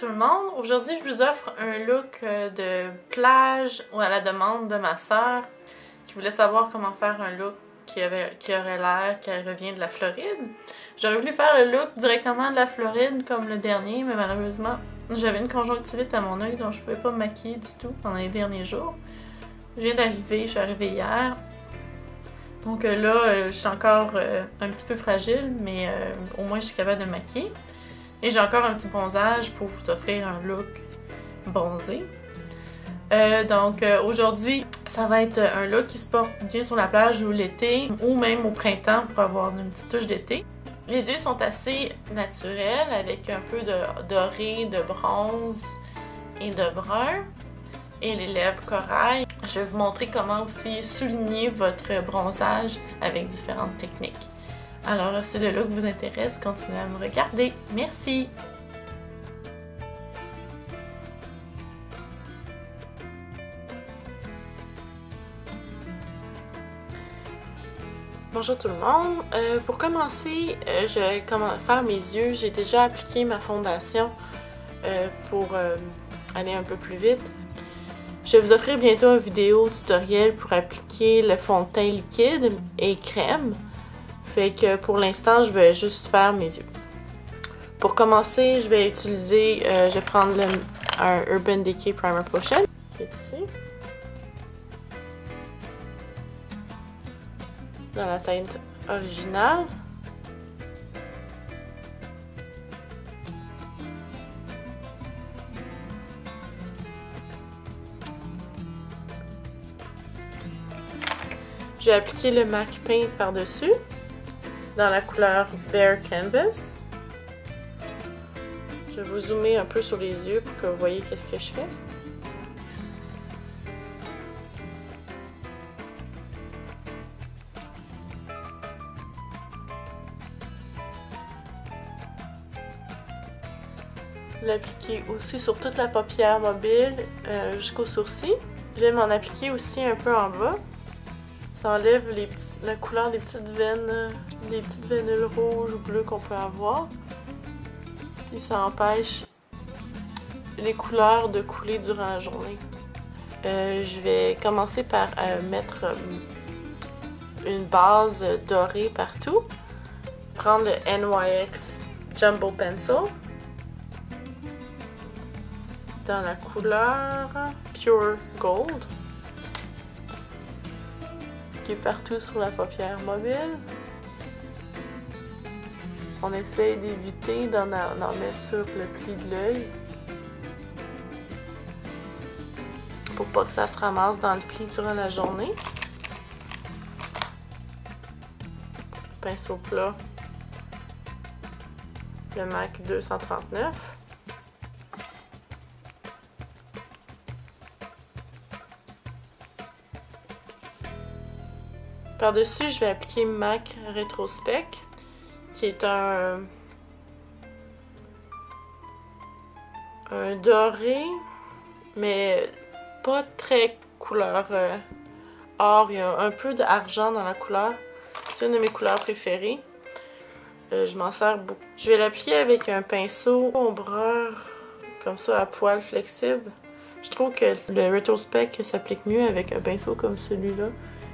le monde, aujourd'hui je vous offre un look de plage ou à la demande de ma sœur qui voulait savoir comment faire un look qui aurait l'air qu'elle revient de la Floride. J'aurais voulu faire le look directement de la Floride comme le dernier, mais malheureusement j'avais une conjonctivite à mon œil donc je pouvais pas me maquiller du tout pendant les derniers jours. Je viens d'arriver, je suis arrivée hier. Donc là, je suis encore un petit peu fragile, mais au moins je suis capable de me maquiller. Et j'ai encore un petit bronzage pour vous offrir un look bronzé. Donc aujourd'hui, ça va être un look qui se porte bien sur la plage ou l'été, ou même au printemps pour avoir une petite touche d'été. Les yeux sont assez naturels avec un peu de doré, de bronze et de brun. Et les lèvres corail. Je vais vous montrer comment aussi souligner votre bronzage avec différentes techniques. Alors, si le look vous intéresse, continuez à me regarder. Merci! Bonjour tout le monde! Pour commencer, je vais faire mes yeux. J'ai déjà appliqué ma fondation pour aller un peu plus vite. Je vais vous offrir bientôt une vidéo tutoriel pour appliquer le fond de teint liquide et crème. Fait que pour l'instant, je vais juste faire mes yeux. Pour commencer, je vais prendre un Urban Decay Primer Potion qui est ici. Dans la teinte originale. Je vais appliquer le MAC Paint par-dessus, dans la couleur Bare Canvas. Je vais vous zoomer un peu sur les yeux pour que vous voyez qu'est-ce que je fais. L'appliquer aussi sur toute la paupière mobile jusqu'au sourcil. Je vais m'en appliquer aussi un peu en bas. Ça enlève la couleur des petites veines, des petites vénules rouges ou bleues qu'on peut avoir. Et ça empêche les couleurs de couler durant la journée. Je vais commencer par mettre une base dorée partout. Prendre le NYX Jumbo Pencil dans la couleur Pure Gold. Partout sur la paupière mobile. On essaye d'éviter d'en mettre sur le pli de l'œil pour pas que ça se ramasse dans le pli durant la journée. Pinceau plat, le MAC 239. Par-dessus, je vais appliquer MAC Retrospec, qui est un doré, mais pas très couleur or. Il y a un peu d'argent dans la couleur. C'est une de mes couleurs préférées. Je m'en sers beaucoup. Je vais l'appliquer avec un pinceau ombreur, comme ça, à poil flexible. Je trouve que le Retrospec s'applique mieux avec un pinceau comme celui-là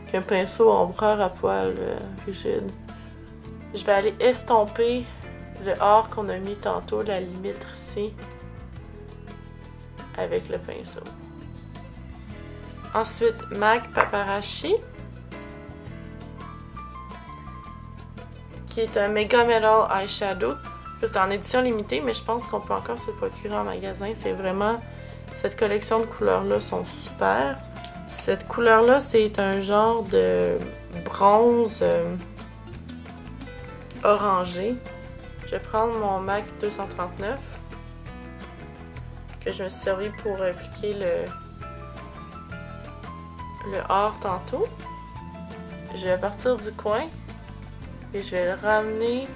qu'un pinceau ombreur à poil rigide. Je vais aller estomper le or qu'on a mis tantôt, la limite ici, avec le pinceau. Ensuite, MAC Paparazzi, qui est un Mega Metal Eyeshadow. C'est en édition limitée, mais je pense qu'on peut encore se le procurer en magasin. C'est vraiment... Cette collection de couleurs-là sont super. Cette couleur-là, c'est un genre de bronze orangé. Je vais prendre mon MAC 239 que je me suis servi pour appliquer le or tantôt. Je vais partir du coin et je vais le ramener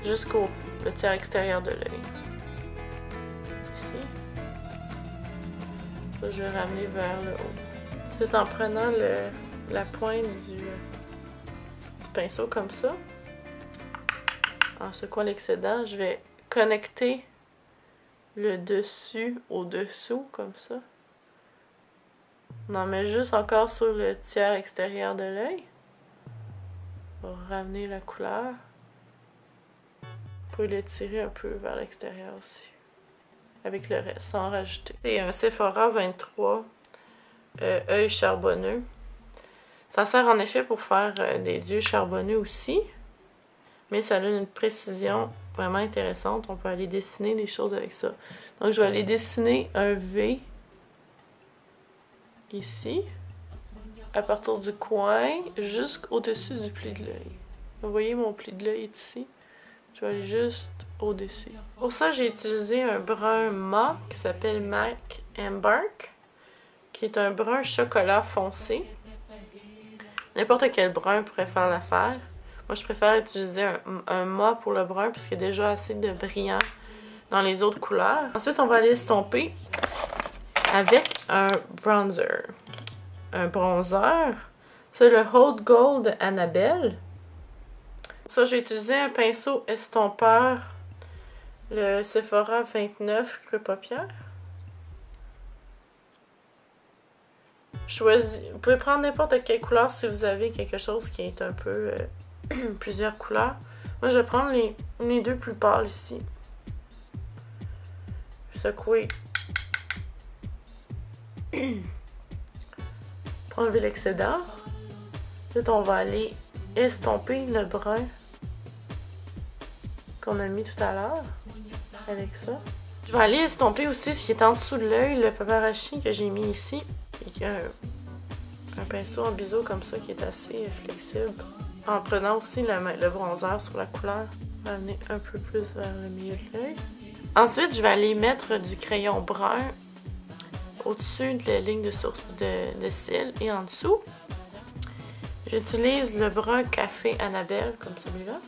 jusqu'au tiers extérieur de l'œil. Je vais ramener vers le haut. Ensuite, en prenant la pointe du pinceau comme ça, en secouant l'excédent, je vais connecter le dessus au-dessous, comme ça. On en met juste encore sur le tiers extérieur de l'œil. On va ramener la couleur. Pour l'étirer un peu vers l'extérieur aussi. Avec le reste, sans rajouter. C'est un Sephora 23 œil charbonneux. Ça sert en effet pour faire des yeux charbonneux aussi. Mais ça a une précision vraiment intéressante. On peut aller dessiner des choses avec ça. Donc je vais aller dessiner un V ici. À partir du coin jusqu'au-dessus du pli de l'œil. Vous voyez, mon pli de l'œil est ici. Je vais aller juste au-dessus. Pour ça, j'ai utilisé un brun mat qui s'appelle MAC Embark, qui est un brun chocolat foncé. N'importe quel brun pourrait faire l'affaire. Moi, je préfère utiliser un mat pour le brun parce qu'il y a déjà assez de brillant dans les autres couleurs. Ensuite, on va aller estomper avec un bronzer. Un bronzer, c'est le Hold Gold de Annabelle. Pour ça, j'ai utilisé un pinceau estompeur, le Sephora 29 creux paupières. Vous pouvez prendre n'importe quelle couleur si vous avez quelque chose qui est un peu plusieurs couleurs. Moi, je vais prendre les deux plus pâles ici. Secouer. Pour enlever l'excédent. Ensuite, on va aller estomper le brun qu'on a mis tout à l'heure avec ça. Je vais aller estomper aussi ce qui est en dessous de l'œil, le paparachi que j'ai mis ici. Et un pinceau en biseau comme ça qui est assez flexible. En prenant aussi le bronzer sur la couleur, on va amener un peu plus vers le milieu de l'œil. Ensuite, je vais aller mettre du crayon brun au-dessus de la ligne de cils et en dessous. J'utilise le brun café Annabelle comme celui-là.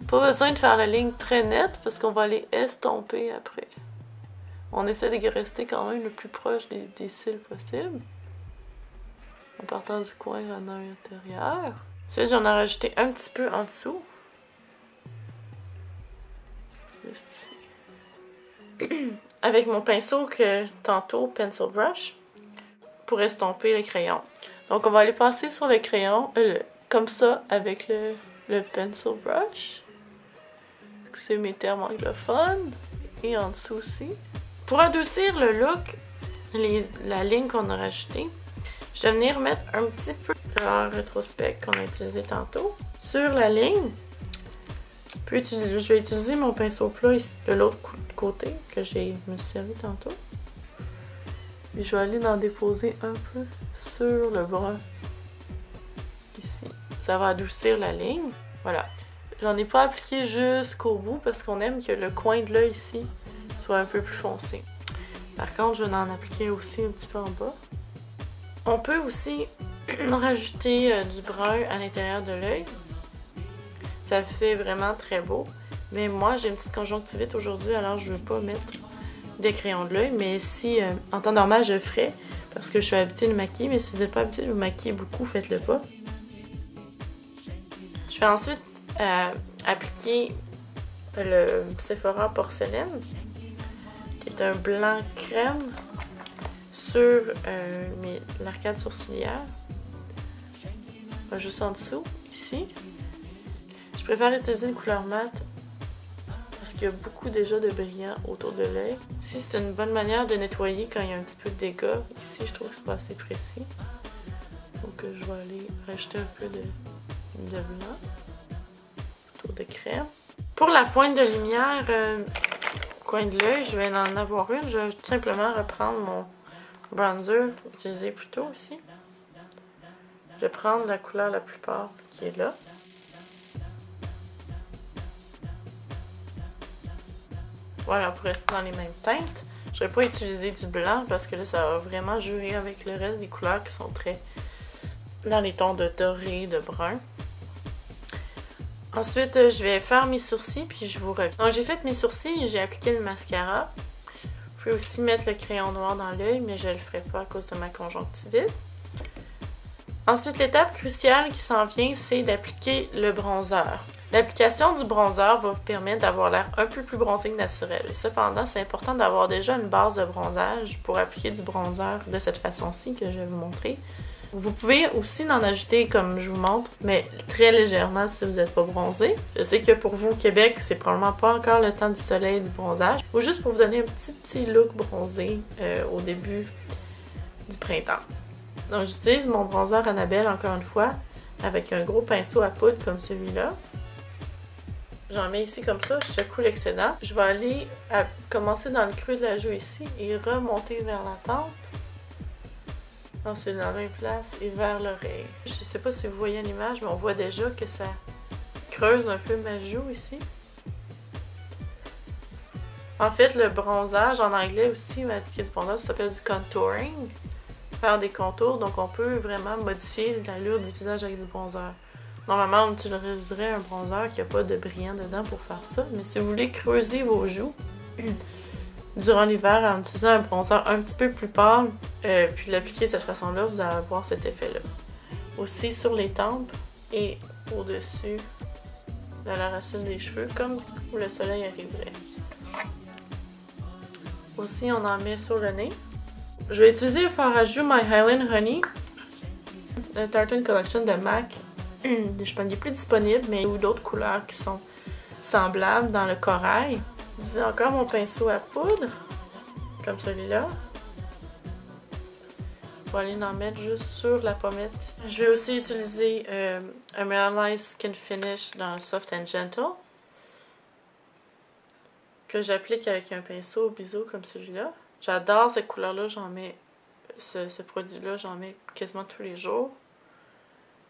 Pas besoin de faire la ligne très nette parce qu'on va aller estomper après. On essaie de rester quand même le plus proche des cils possible. En partant du coin en œil intérieur. Ensuite, j'en ai rajouté un petit peu en dessous. Juste ici. Avec mon pinceau que tantôt, Pencil Brush, pour estomper le crayon. Donc, on va aller passer sur le crayon, comme ça, avec le Pencil Brush. C'est mes termes anglophones. Et en dessous aussi. Pour adoucir le look, la ligne qu'on a rajoutée, je vais venir mettre un petit peu de rétrospect qu'on a utilisé tantôt sur la ligne. Puis je vais utiliser mon pinceau plat ici, de l'autre côté que me suis servi tantôt. Puis je vais aller en déposer un peu sur le brun ici. Ça va adoucir la ligne. Voilà. J'en ai pas appliqué jusqu'au bout parce qu'on aime que le coin de l'œil ici soit un peu plus foncé. Par contre, je vais en appliquer aussi un petit peu en bas. On peut aussi rajouter du brun à l'intérieur de l'œil. Ça fait vraiment très beau. Mais moi, j'ai une petite conjonctivite aujourd'hui, alors je ne veux pas mettre des crayons de l'œil. Mais si, en temps normal, je le ferais parce que je suis habituée de maquiller. Mais si vous n'êtes pas habitué de vous maquiller beaucoup, faites-le pas. Je vais ensuite appliquer le Sephora Porcelaine, qui est un blanc crème sur l'arcade sourcilière. Juste en dessous, ici. Je préfère utiliser une couleur mate parce qu'il y a beaucoup déjà de brillant autour de l'œil. Aussi, c'est une bonne manière de nettoyer quand il y a un petit peu de dégâts. Ici, je trouve que c'est pas assez précis. Donc, je vais aller rajouter un peu de blanc autour de crème. Pour la pointe de lumière, coin de l'œil, je vais en avoir une. Je vais tout simplement reprendre mon bronzer utilisé plus tôt ici. Je vais prendre la couleur la plus pâle qui est là. Voilà, pour rester dans les mêmes teintes. Je ne vais pas utiliser du blanc parce que là, ça va vraiment jouer avec le reste des couleurs qui sont très dans les tons de doré, de brun. Ensuite, je vais faire mes sourcils puis je vous reviens. Donc, j'ai fait mes sourcils et j'ai appliqué le mascara. Vous pouvez aussi mettre le crayon noir dans l'œil, mais je ne le ferai pas à cause de ma conjonctivite. Ensuite, l'étape cruciale qui s'en vient, c'est d'appliquer le bronzer. L'application du bronzer va vous permettre d'avoir l'air un peu plus bronzé que naturel. Cependant, c'est important d'avoir déjà une base de bronzage pour appliquer du bronzer de cette façon-ci que je vais vous montrer. Vous pouvez aussi en ajouter comme je vous montre, mais très légèrement si vous n'êtes pas bronzé. Je sais que pour vous, au Québec, c'est probablement pas encore le temps du soleil du bronzage. Ou juste pour vous donner un petit look bronzé au début du printemps. Donc j'utilise mon bronzer Annabelle encore une fois avec un gros pinceau à poudre comme celui-là. J'en mets ici comme ça, je secoue l'excédent. Je vais aller commencer dans le creux de la joue ici et remonter vers la tempe. Ensuite, dans la même place et vers l'oreille. Je sais pas si vous voyez l'image, mais on voit déjà que ça creuse un peu ma joue ici. En fait, le bronzage, en anglais aussi, appliquer du bronzage, ça s'appelle du contouring. Faire des contours, donc on peut vraiment modifier l'allure du visage avec du bronzer. Normalement, on utiliserait un bronzer qui n'a pas de brillant dedans pour faire ça, mais si vous voulez creuser vos joues durant l'hiver en utilisant un bronzer un petit peu plus pâle, puis l'appliquer de cette façon-là, vous allez avoir cet effet-là. Aussi sur les tempes et au-dessus de la racine des cheveux, comme où le soleil arriverait. Aussi, on en met sur le nez. Je vais utiliser le fard à joues My Highland Honey, le Tartan Collection de MAC. Je pense qu'il est plus disponible, mais il y a d'autres couleurs qui sont semblables dans le corail. J'ai encore mon pinceau à poudre, comme celui-là. Je vais aller en mettre juste sur la pommette. Je vais aussi utiliser un Mineralized Skin Finish dans le Soft and Gentle, que j'applique avec un pinceau au biseau comme celui-là. J'adore cette couleur-là, j'en mets ce produit-là, j'en mets quasiment tous les jours.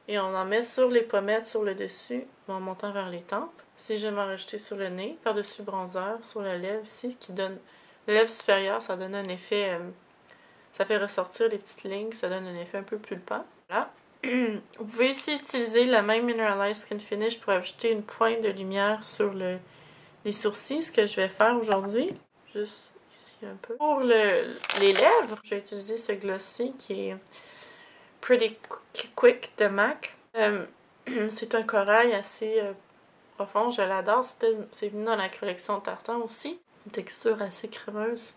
Et on en met sur les pommettes, sur le dessus, en montant vers les tempes. Si j'aime en rajouter sur le nez, par-dessus le bronzer, sur la lèvre ici, qui donne... La lèvre supérieure, ça donne un effet... ça fait ressortir les petites lignes, ça donne un effet un peu pulpant. Voilà. Vous pouvez aussi utiliser la même Mineralized Skin Finish pour ajouter une pointe de lumière sur les sourcils, ce que je vais faire aujourd'hui. Juste ici un peu. Pour les lèvres, je vais utiliser ce gloss-ci qui est Pretty Quick de MAC. C'est un corail assez profond, je l'adore. C'est venu dans la collection Tartan aussi. Une texture assez crémeuse.